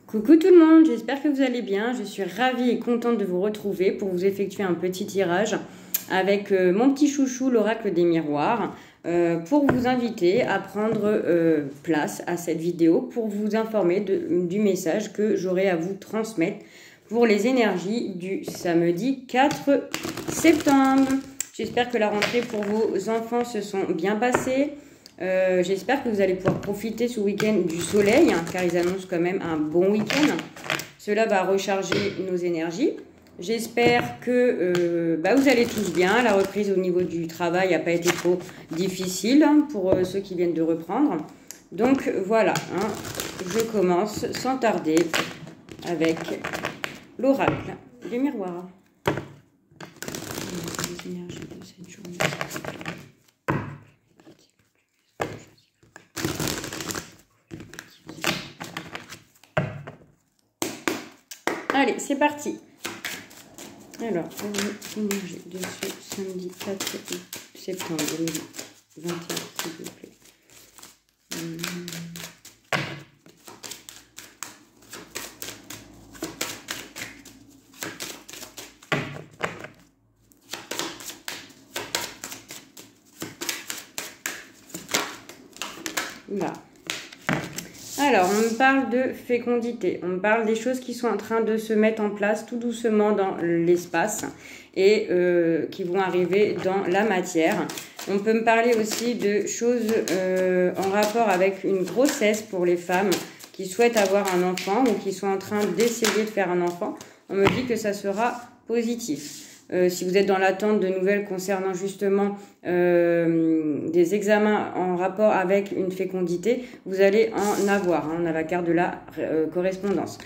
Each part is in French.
Coucou tout le monde, j'espère que vous allez bien. Je suis ravie et contente de vous retrouver pour vous effectuer un petit tirage avec mon petit chouchou, l'oracle des miroirs, pour vous inviter à prendre place à cette vidéo pour vous informer du message que j'aurai à vous transmettre pour les énergies du samedi 4 septembre. J'espère que la rentrée pour vos enfants se sont bien passées. J'espère que vous allez pouvoir profiter ce week-end du soleil, hein, car ils annoncent quand même un bon week-end. Cela va recharger nos énergies. J'espère que vous allez tous bien. La reprise au niveau du travail n'a pas été trop difficile pour ceux qui viennent de reprendre. Donc voilà, hein, je commence sans tarder avec l'oracle des miroirs. Les énergies de cette journée. Allez, c'est parti. Alors, énergie de ce samedi 4 septembre 2021, s'il vous plaît. Là. Alors, on me parle de fécondité, on me parle des choses qui sont en train de se mettre en place tout doucement dans l'espace et qui vont arriver dans la matière. On peut me parler aussi de choses en rapport avec une grossesse pour les femmes qui souhaitent avoir un enfant ou qui sont en train d'essayer de faire un enfant. On me dit que ça sera positif. Si vous êtes dans l'attente de nouvelles concernant justement des examens en rapport avec une fécondité, vous allez en avoir. Hein, on a la carte de la correspondance.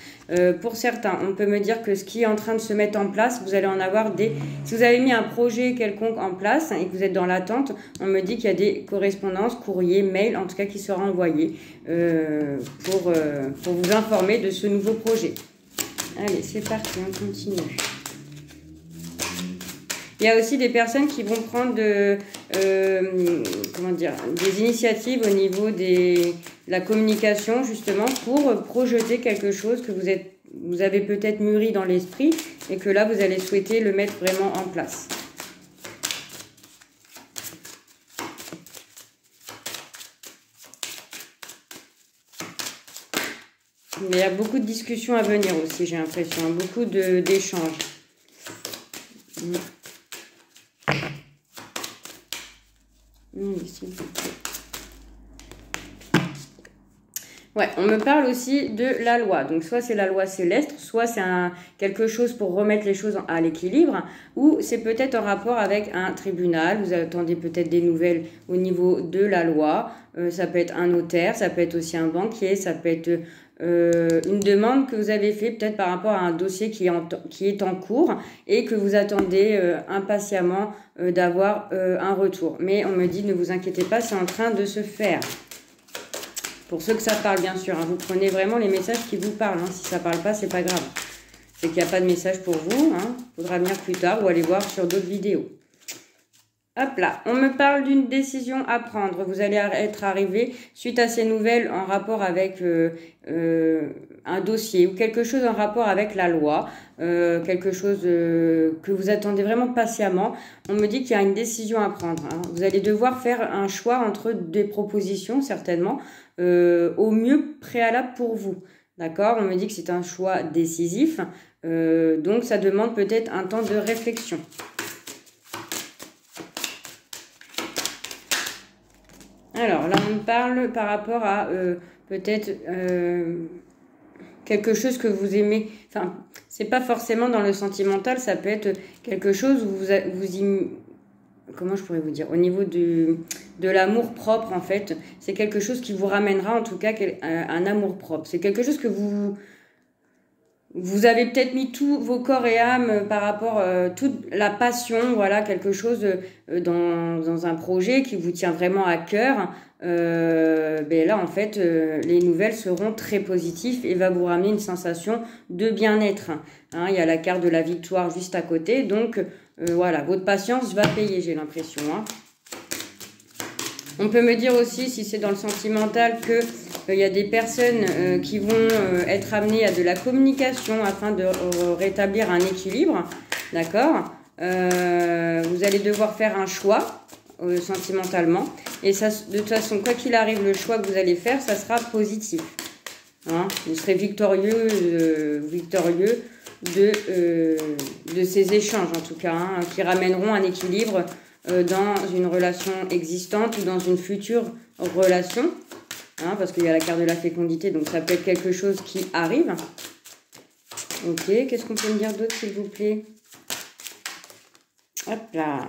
Pour certains, on peut me dire que ce qui est en train de se mettre en place, vous allez en avoir des... Si vous avez mis un projet quelconque en place et que vous êtes dans l'attente, on me dit qu'il y a des correspondances, courriers, mails, en tout cas qui sera envoyé pour vous informer de ce nouveau projet. Allez, c'est parti, on continue. Il y a aussi des personnes qui vont prendre des initiatives au niveau de la communication, justement, pour projeter quelque chose que vous avez peut-être mûri dans l'esprit et que là, vous allez souhaiter le mettre vraiment en place. Mais il y a beaucoup de discussions à venir aussi, j'ai l'impression, beaucoup d'échanges. Ouais, on me parle aussi de la loi. Donc, soit c'est la loi céleste, soit c'est quelque chose pour remettre les choses à l'équilibre, ou c'est peut-être en rapport avec un tribunal. Vous attendez peut-être des nouvelles au niveau de la loi. Ça peut être un notaire, ça peut être aussi un banquier, ça peut être une demande que vous avez fait peut-être par rapport à un dossier qui est en cours et que vous attendez impatiemment d'avoir un retour. Mais on me dit, ne vous inquiétez pas, c'est en train de se faire. Pour ceux que ça parle, bien sûr, hein, vous prenez vraiment les messages qui vous parlent. Hein. Si ça ne parle pas, c'est pas grave. C'est qu'il n'y a pas de message pour vous. Hein. Faudra venir plus tard ou aller voir sur d'autres vidéos. Hop là, on me parle d'une décision à prendre. Vous allez être arrivé suite à ces nouvelles en rapport avec un dossier ou quelque chose en rapport avec la loi, quelque chose que vous attendez vraiment patiemment. On me dit qu'il y a une décision à prendre. Hein. Vous allez devoir faire un choix entre des propositions, certainement, au mieux préalable pour vous. D'accord? On me dit que c'est un choix décisif, donc ça demande peut-être un temps de réflexion. Alors, là, on me parle par rapport à peut-être quelque chose que vous aimez. Enfin, c'est pas forcément dans le sentimental, ça peut être quelque chose où comment je pourrais vous dire? Au niveau de l'amour propre, en fait, c'est quelque chose qui vous ramènera, en tout cas, un amour propre. C'est quelque chose que vous avez peut-être mis tous vos corps et âmes par rapport à toute la passion, voilà, quelque chose dans un projet qui vous tient vraiment à cœur. Là, en fait, les nouvelles seront très positives et va vous ramener une sensation de bien-être. Hein, il y a la carte de la victoire juste à côté, donc voilà, votre patience va payer, j'ai l'impression. Hein. On peut me dire aussi, si c'est dans le sentimental, que Il y a des personnes qui vont être amenées à de la communication afin de rétablir un équilibre. D'accord? Vous allez devoir faire un choix sentimentalement. Et ça, de toute façon, quoi qu'il arrive, le choix que vous allez faire, ça sera positif. Hein, vous serez victorieux de ces échanges, en tout cas, hein, qui ramèneront un équilibre dans une relation existante ou dans une future relation. Hein, parce qu'il y a la carte de la fécondité, donc ça peut être quelque chose qui arrive. Ok, qu'est-ce qu'on peut me dire d'autre, s'il vous plaît? Hop là.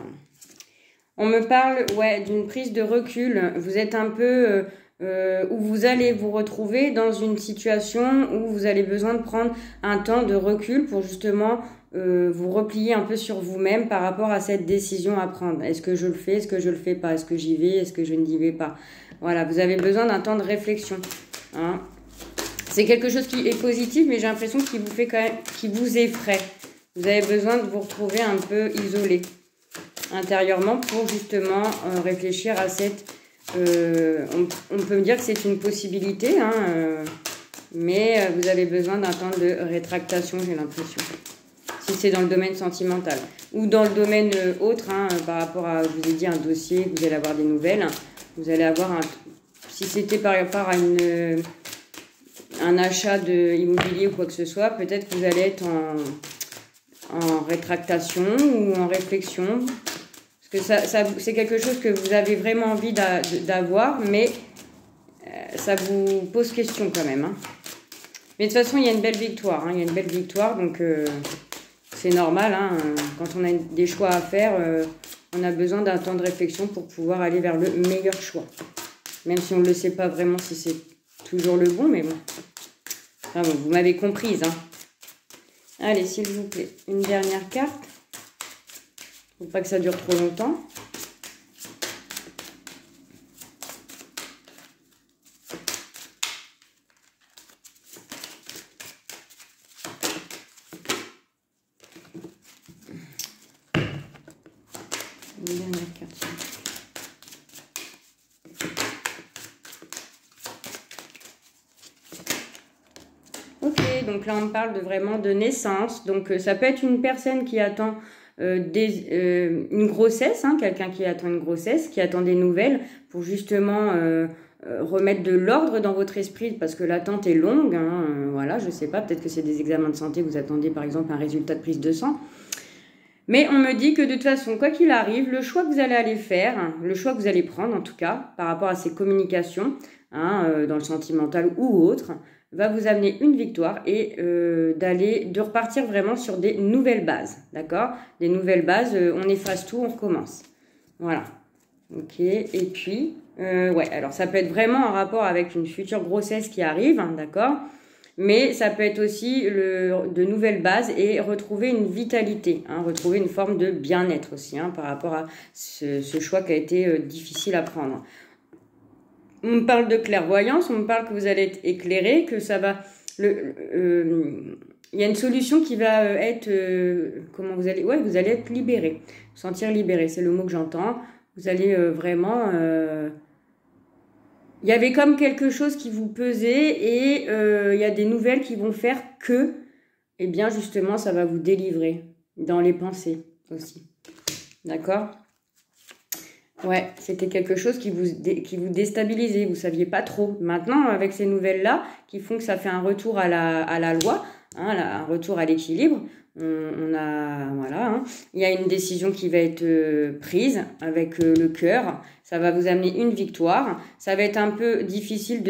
On me parle, ouais, d'une prise de recul. Vous êtes un peu... où vous allez vous retrouver dans une situation où vous avez besoin de prendre un temps de recul pour justement vous replier un peu sur vous-même par rapport à cette décision à prendre. Est-ce que je le fais? Est-ce que je le fais pas? Est-ce que j'y vais? Est-ce que je n'y vais pas? Voilà, vous avez besoin d'un temps de réflexion. Hein. C'est quelque chose qui est positif, mais j'ai l'impression qu'il vous fait quand même, qu'il vous effraie. Vous avez besoin de vous retrouver un peu isolé intérieurement pour justement réfléchir à cette... on peut me dire que c'est une possibilité, hein, mais vous avez besoin d'un temps de rétractation, j'ai l'impression. Si c'est dans le domaine sentimental. Ou dans le domaine autre, hein, par rapport à, je vous ai dit, un dossier, vous allez avoir des nouvelles. Vous allez avoir un... Si c'était par rapport à un achat de immobilier ou quoi que ce soit, peut-être que vous allez être en rétractation ou en réflexion. Parce que c'est quelque chose que vous avez vraiment envie d'avoir, mais ça vous pose question quand même. Hein. Mais de toute façon, il y a une belle victoire. Hein, il y a une belle victoire, donc c'est normal. Hein, quand on a des choix à faire, on a besoin d'un temps de réflexion pour pouvoir aller vers le meilleur choix. Même si on ne le sait pas vraiment si c'est toujours le bon, mais bon. Enfin bon, vous m'avez comprise. Hein. Allez, s'il vous plaît, une dernière carte. Il ne faut pas que ça dure trop longtemps. Une dernière carte. Ok, donc là on parle vraiment de naissance. Donc ça peut être une personne qui attend une grossesse, hein, quelqu'un qui attend une grossesse, qui attend des nouvelles pour justement remettre de l'ordre dans votre esprit parce que l'attente est longue. Hein, voilà, je sais pas, peut-être que c'est des examens de santé, vous attendez par exemple un résultat de prise de sang. Mais on me dit que de toute façon, quoi qu'il arrive, le choix que vous allez aller faire, le choix que vous allez prendre en tout cas, par rapport à ces communications, hein, dans le sentimental ou autre, va vous amener une victoire et de repartir vraiment sur des nouvelles bases, d'accord? Des nouvelles bases, on efface tout, on recommence. Voilà. Ok, et puis, ouais, alors ça peut être vraiment en rapport avec une future grossesse qui arrive, hein, d'accord? Mais ça peut être aussi de nouvelles bases et retrouver une vitalité, hein, retrouver une forme de bien-être aussi, hein, par rapport à ce choix qui a été difficile à prendre. On me parle de clairvoyance, on me parle que vous allez être éclairé, que ça va... il y a une solution qui va être... comment vous allez... Ouais, vous allez être libéré, vous sentir libéré, c'est le mot que j'entends. Vous allez vraiment... il y avait comme quelque chose qui vous pesait et il y a des nouvelles qui vont faire que, eh bien justement, ça va vous délivrer dans les pensées aussi. D'accord ? Ouais, c'était quelque chose qui vous déstabilisait, vous saviez pas trop. Maintenant, avec ces nouvelles-là, qui font que ça fait un retour à la loi, hein, un retour à l'équilibre, voilà, hein. Il y a une décision qui va être prise avec le cœur. Ça va vous amener une victoire. Ça va être un peu difficile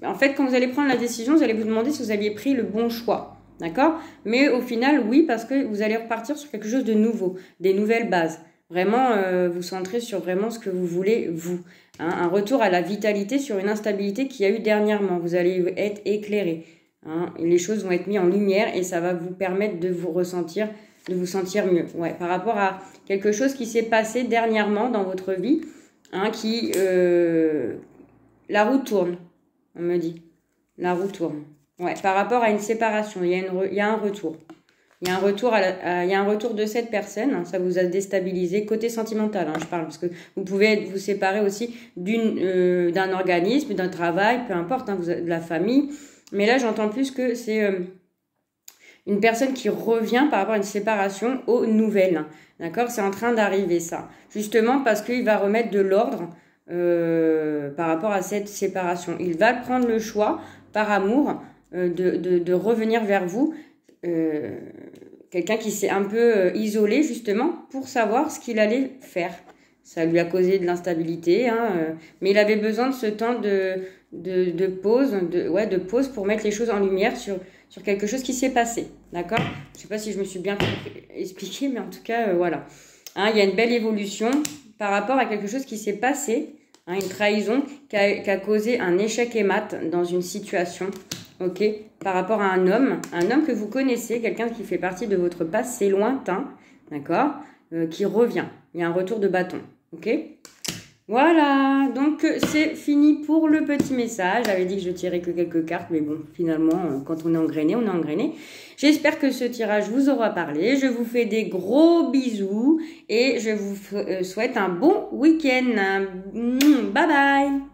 En fait, quand vous allez prendre la décision, vous allez vous demander si vous aviez pris le bon choix. D'accord? Mais au final, oui, parce que vous allez repartir sur quelque chose de nouveau, des nouvelles bases. Vraiment, vous centrez sur vraiment ce que vous voulez, vous. Hein, un retour à la vitalité sur une instabilité qu'il y a eu dernièrement. Vous allez être éclairé. Hein, et les choses vont être mises en lumière et ça va vous permettre de vous sentir mieux. Ouais, par rapport à quelque chose qui s'est passé dernièrement dans votre vie, hein, la roue tourne, on me dit. La roue tourne. Ouais, par rapport à une séparation, il y a un retour. Il y a un retour, il y a un retour de cette personne, hein, ça vous a déstabilisé, côté sentimental, hein, je parle, parce que vous pouvez vous séparer aussi d'un organisme, d'un travail, peu importe, hein, de la famille. Mais là, j'entends plus que c'est une personne qui revient par rapport à une séparation aux nouvelles. D'accord? C'est en train d'arriver ça. Justement parce qu'il va remettre de l'ordre par rapport à cette séparation. Il va prendre le choix, par amour, de revenir vers vous. Quelqu'un qui s'est un peu isolé justement pour savoir ce qu'il allait faire. Ça lui a causé de l'instabilité, hein, mais il avait besoin de ce temps de pause, de pause pour mettre les choses en lumière sur quelque chose qui s'est passé. D'accord? Je ne sais pas si je me suis bien expliqué, mais en tout cas, voilà. Hein, il y a une belle évolution par rapport à quelque chose qui s'est passé, hein, une trahison qui a causé un échec et mat dans une situation. Ok, par rapport à un homme que vous connaissez, quelqu'un qui fait partie de votre passé lointain, d'accord, qui revient. Il y a un retour de bâton, ok. Voilà, donc c'est fini pour le petit message. J'avais dit que je tirais que quelques cartes, mais bon, finalement, quand on est engrainé, on est engrainé. J'espère que ce tirage vous aura parlé. Je vous fais des gros bisous et je vous souhaite un bon week-end. Bye bye.